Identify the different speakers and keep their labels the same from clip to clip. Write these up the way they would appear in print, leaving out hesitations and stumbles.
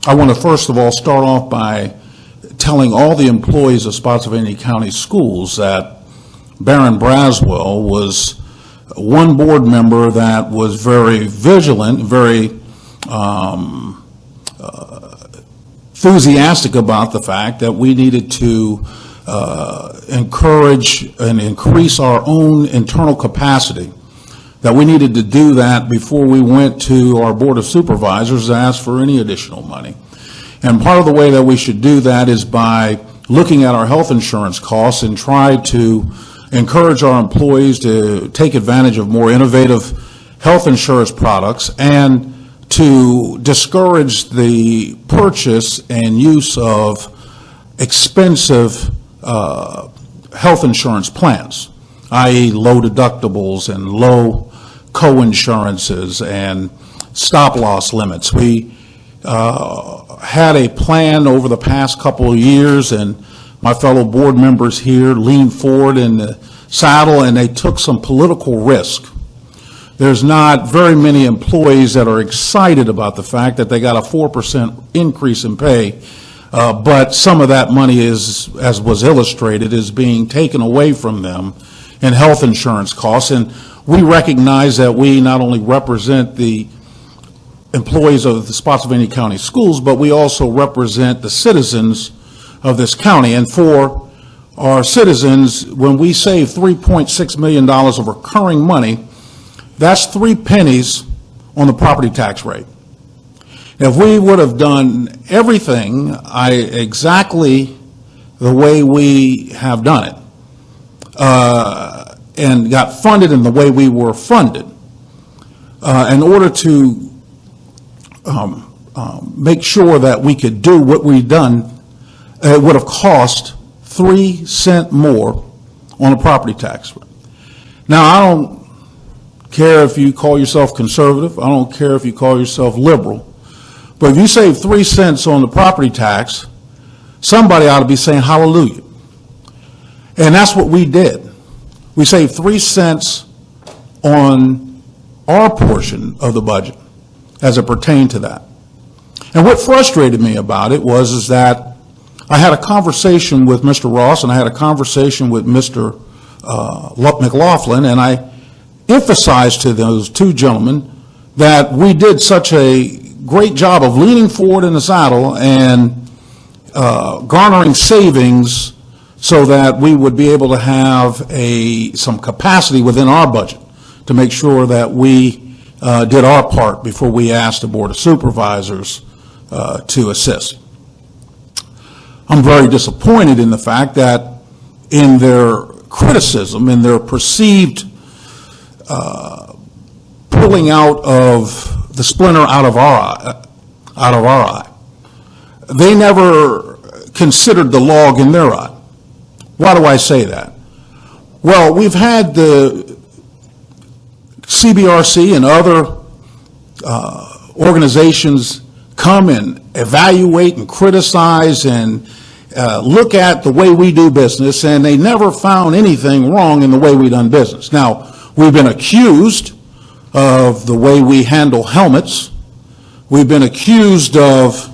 Speaker 1: I want to first of all start off by telling all the employees of Spotsylvania County Schools that Baron Braswell was one board member that was very vigilant, very enthusiastic about the fact that we needed to encourage and increase our own internal capacity, that we needed to do that before we went to our Board of Supervisors to ask for any additional money. And part of the way that we should do that is by looking at our health insurance costs and try to encourage our employees to take advantage of more innovative health insurance products and to discourage the purchase and use of expensive health insurance plans, i.e. low deductibles and low co-insurances and stop-loss limits. We had a plan over the past couple of years, and my fellow board members here leaned forward in the saddle and they took some political risk. There's not very many employees that are excited about the fact that they got a 4% increase in pay, but some of that money is, as was illustrated, is being taken away from them in health insurance costs. And we recognize that we not only represent the employees of the Spotsylvania County Schools, but we also represent the citizens of this county. And for our citizens, when we save $3.6 million of recurring money, that's 3 pennies on the property tax rate. If we would have done everything exactly the way we have done it, and got funded in the way we were funded, in order to make sure that we could do what we've done, it would have cost 3 cents more on a property tax rate. Now, I don't care if you call yourself conservative. I don't care if you call yourself liberal. But if you save 3 cents on the property tax, somebody ought to be saying hallelujah. And that's what we did. We saved 3 cents on our portion of the budget as it pertained to that. And what frustrated me about it was that I had a conversation with Mr. Ross and I had a conversation with Mr. McLaughlin, and I emphasized to those two gentlemen that we did such a great job of leaning forward in the saddle and garnering savings so that we would be able to have some capacity within our budget to make sure that we did our part before we asked the Board of Supervisors to assist. I'm very disappointed in the fact that in their criticism, in their perceived pulling out of the splinter out of our eye, they never considered the log in their eye. Why do I say that? Well, we've had the CBRC and other organizations come and evaluate and criticize and look at the way we do business, and they never found anything wrong in the way we done business. Now, we've been accused of the way we handle helmets. We've been accused of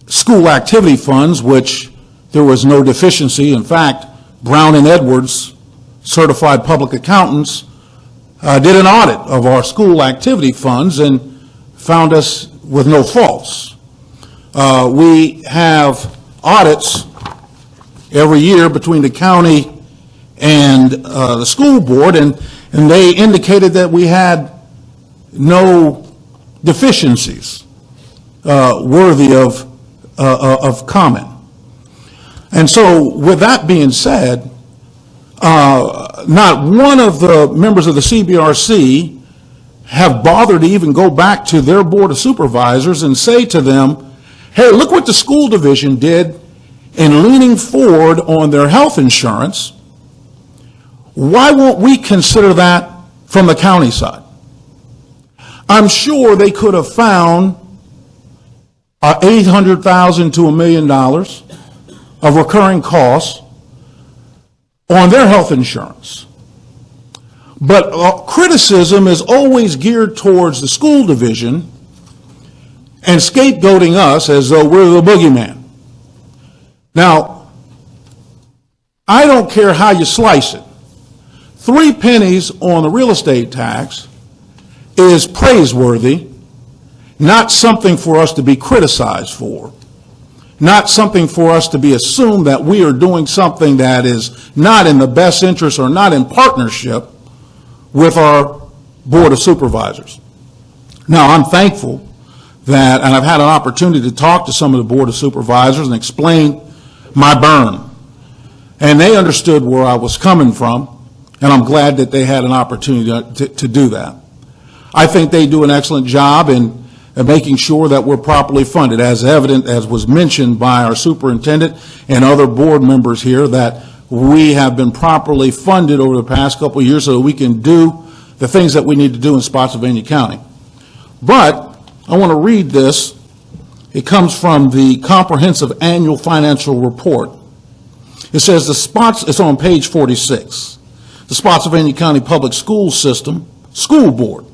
Speaker 1: school activity funds, which there was no deficiency. In fact, Brown and Edwards, certified public accountants, did an audit of our school activity funds and found us with no faults. We have audits every year between the county and the school board, and they indicated that we had no deficiencies worthy of comment. And so, with that being said, not one of the members of the CBRC have bothered to even go back to their Board of Supervisors and say to them, hey, look what the school division did in leaning forward on their health insurance. Why won't we consider that from the county side? I'm sure they could have found $800,000 to $1 million of recurring costs on their health insurance. But criticism is always geared towards the school division and scapegoating us as though we're the boogeyman. Now, I don't care how you slice it. 3 pennies on the real estate tax is praiseworthy, not something for us to be criticized for, not something for us to be assumed that we are doing something that is not in the best interest or not in partnership with our Board of Supervisors. Now, I'm thankful that, and I've had an opportunity to talk to some of the Board of Supervisors and explain my burn. And they understood where I was coming from, and I'm glad that they had an opportunity to do that. I think they do an excellent job in making sure that we're properly funded, as evident, as was mentioned by our superintendent and other board members here, that we have been properly funded over the past couple of years so that we can do the things that we need to do in Spotsylvania County. But I want to read this. It comes from the Comprehensive Annual Financial Report. It says it's on page 46. The Spotsylvania County Public School System School Board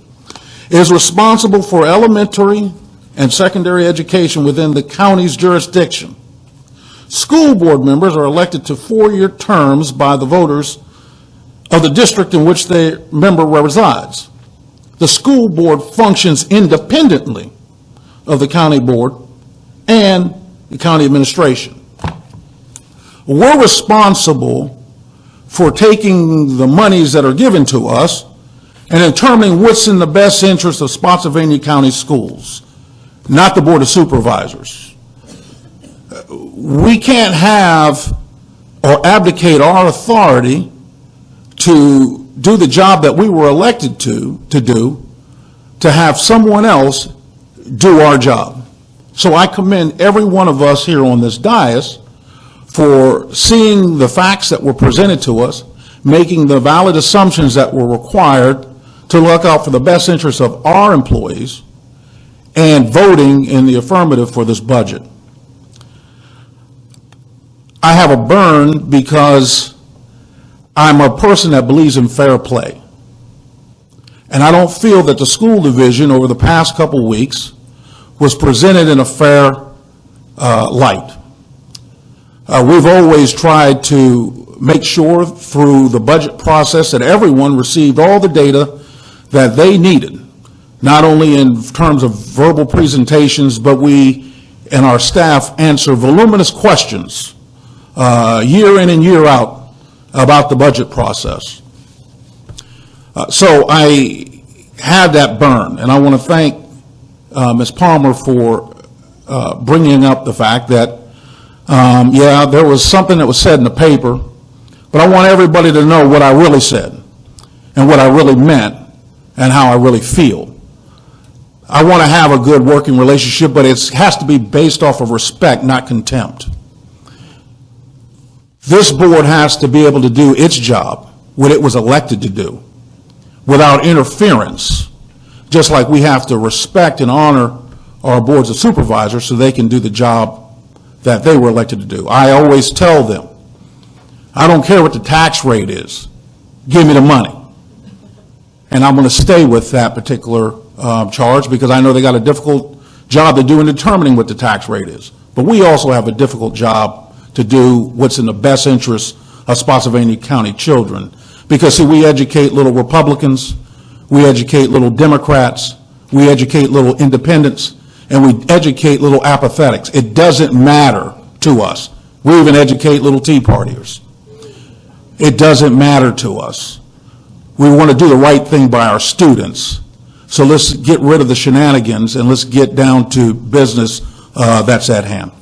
Speaker 1: is responsible for elementary and secondary education within the county's jurisdiction. School board members are elected to 4-year terms by the voters of the district in which their member resides. The school board functions independently of the county board and the county administration. We're responsible for taking the monies that are given to us and determining what's in the best interest of Spotsylvania County schools, not the Board of Supervisors. We can't have or abdicate our authority to do the job that we were elected to do, to have someone else do our job. So I commend every one of us here on this dais for seeing the facts that were presented to us, making the valid assumptions that were required to look out for the best interests of our employees, and voting in the affirmative for this budget. I have a burn because I'm a person that believes in fair play. And I don't feel that the school division over the past couple weeks was presented in a fair light. We've always tried to make sure through the budget process that everyone received all the data that they needed, not only in terms of verbal presentations, but we and our staff answer voluminous questions year in and year out about the budget process. So I had that burn, and I want to thank Ms. Palmer for bringing up the fact that, yeah, there was something that was said in the paper, but I want everybody to know what I really said and what I really meant and how I really feel. I want to have a good working relationship, but it has to be based off of respect, not contempt. This board has to be able to do its job, what it was elected to do, without interference, just like we have to respect and honor our boards of supervisors so they can do the job that they were elected to do. I always tell them, I don't care what the tax rate is, give me the money. And I'm going to stay with that particular charge because I know they got a difficult job to do in determining what the tax rate is. But we also have a difficult job to do what's in the best interest of Spotsylvania County children. Because, see, we educate little Republicans, we educate little Democrats, we educate little independents, and we educate little apathetics. It doesn't matter to us. We even educate little Tea Partiers. It doesn't matter to us. We want to do the right thing by our students. So let's get rid of the shenanigans and let's get down to business that's at hand.